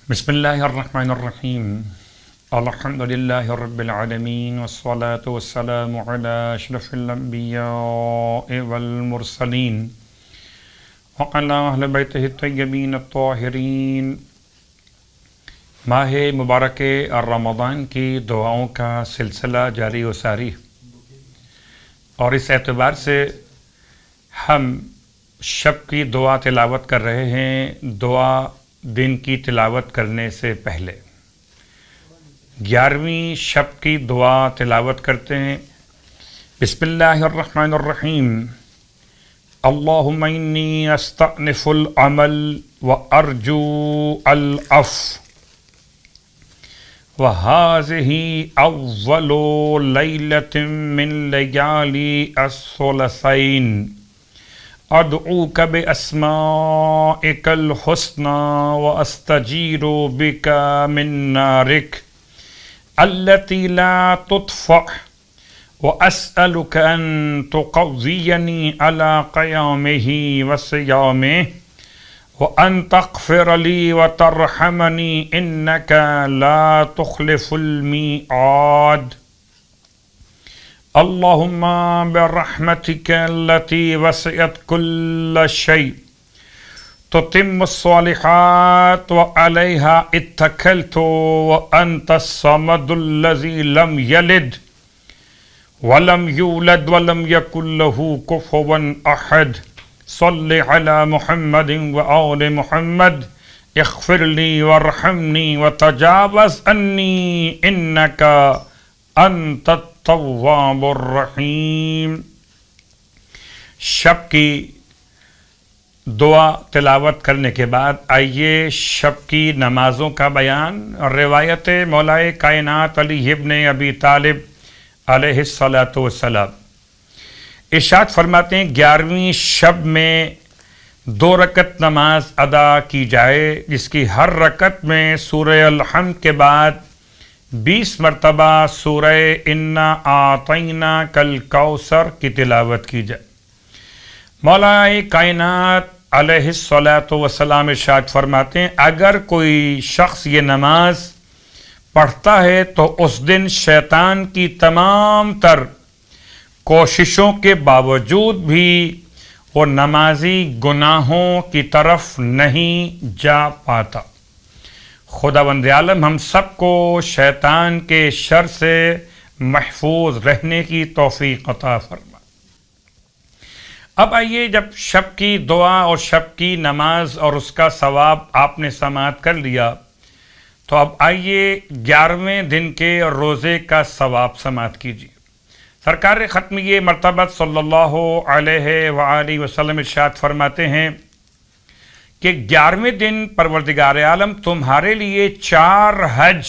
بسم اللہ الرحمن الرحیم الحمد للہ رب العالمین والصلاة والسلام علی اشرف الانبیاء والمرسلین وعلی اہل بیتہ الطیبین الطاہرین۔ ماہ مبارک رمضان کی دعاؤں کا سلسلہ جاری و ساری، اور اس اعتبار سے ہم شب کی دعا تلاوت کر رہے ہیں۔ دعا دن کی تلاوت کرنے سے پہلے 11ویں شب کی دعا تلاوت کرتے ہیں۔ بسم اللہ الرحمن الرحیم۔ اللہم انی استأنف العمل وارجو العفو وہذہ اول لیلۃ من لیالی الثلثین، ادعوک باسمائک الحسنی واستجیر بک من نارک التی لا تطفأ، واسألک ان تقوینی علی قیامہ وصیامہ، وان تغفر لی وترحمنی انک لا تخلف المیعاد۔ اللہم برحمتک التی وسعت کل شیء تتم الصالحات وعلیہا اتکلت وانت الصمد الذی لم یلد ولم یولد ولم یکن لہ کفوا احد۔ صل علی محمد وآل محمد، اغفر لی وارحمنی وتجاوز عنی انک انت التواب الرحیم۔ شب کی دعا تلاوت کرنے کے بعد آئیے شب کی نمازوں کا بیان۔ روایت مولائے کائنات علی ابن ابی طالب علیہ الصلاۃ والسلام ارشاد فرماتے ہیں 11ویں شب میں 2 رکعت نماز ادا کی جائے، جس کی ہر رکعت میں سورہ الحمد کے بعد 20 مرتبہ سورہ انا اعطیناک الکوثر کی تلاوت کی جائے۔ مولا کائنات علیہ الصلاۃ والسلام ارشاد فرماتے ہیں اگر کوئی شخص یہ نماز پڑھتا ہے تو اس دن شیطان کی تمام تر کوششوں کے باوجود بھی وہ نمازی گناہوں کی طرف نہیں جا پاتا۔ خداوند عالم ہم سب کو شیطان کے شر سے محفوظ رہنے کی توفیق عطا فرمائے۔ اب آئیے، جب شب کی دعا اور شب کی نماز اور اس کا ثواب آپ نے سماعت کر لیا، تو اب آئیے 11ویں دن کے روزے کا ثواب سماعت کیجیے۔ سرکار ختمیہ مرتبت صلی اللہ علیہ وآلہ وسلم ارشاد فرماتے ہیں کہ 11ویں دن پروردگار عالم تمہارے لیے 4 حج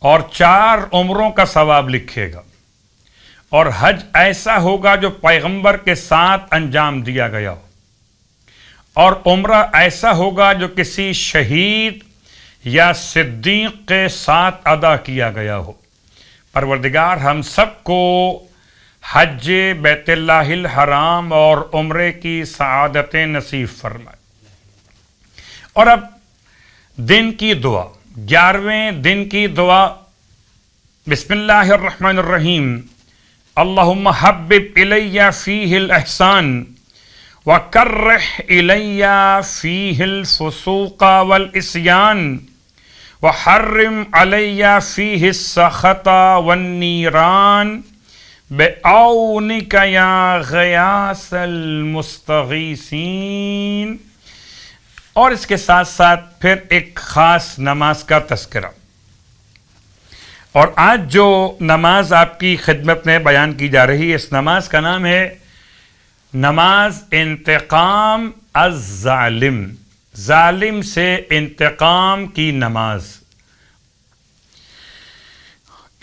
اور 4 عمروں کا ثواب لکھے گا، اور حج ایسا ہوگا جو پیغمبر کے ساتھ انجام دیا گیا ہو، اور عمرہ ایسا ہوگا جو کسی شہید یا صدیق کے ساتھ ادا کیا گیا ہو۔ پروردگار ہم سب کو حج بیت اللہ الحرام اور عمرے کی سعادتیں نصیب فرمائے۔ اور اب دن کی دعا، 11ویں دن کی دعا۔ بسم اللہ الرحمن الرحیم۔ اللہم حبب الی فیہ الاحسان وکرہ الی فیہ الفسوق والعصیان وحرم علی فیہ السخط والنیران بعونک یا غیاث المستغیثین۔ اور اس کے ساتھ ساتھ پھر ایک خاص نماز کا تذکرہ۔ اور آج جو نماز آپ کی خدمت میں بیان کی جا رہی ہے، اس نماز کا نام ہے نماز انتقام الظالم، ظالم سے انتقام کی نماز۔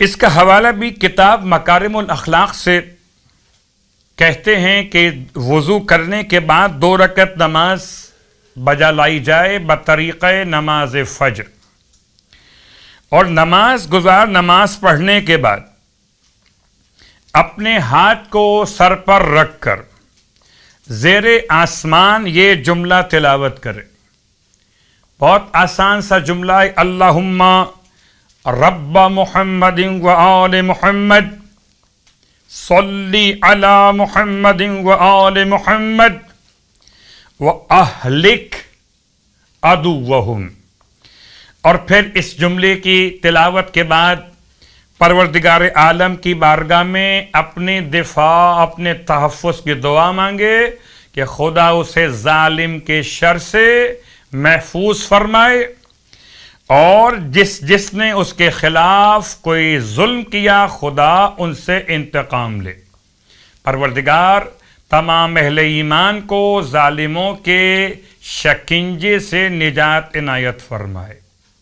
اس کا حوالہ بھی کتاب مکارم الاخلاق سے کہتے ہیں کہ وضو کرنے کے بعد 2 رکعت نماز بجا لائی جائے بطریقہ نماز فجر، اور نماز گزار نماز پڑھنے کے بعد اپنے ہاتھ کو سر پر رکھ کر زیر آسمان یہ جملہ تلاوت کرے: بہت آسان سا جملہ ہے، اللہم رب محمد و آل محمد صلی علی محمد و آل محمد و اہلک عدوہم. اور پھر اس جملے کی تلاوت کے بعد پروردگار عالم کی بارگاہ میں اپنے دفاع، اپنے تحفظ کی دعا مانگے کہ خدا اسے ظالم کے شر سے محفوظ فرمائے، اور جس نے اس کے خلاف کوئی ظلم کیا خدا ان سے انتقام لے. پروردگار تمام اہل ایمان کو ظالموں کے شکنجے سے نجات عنایت فرمائے.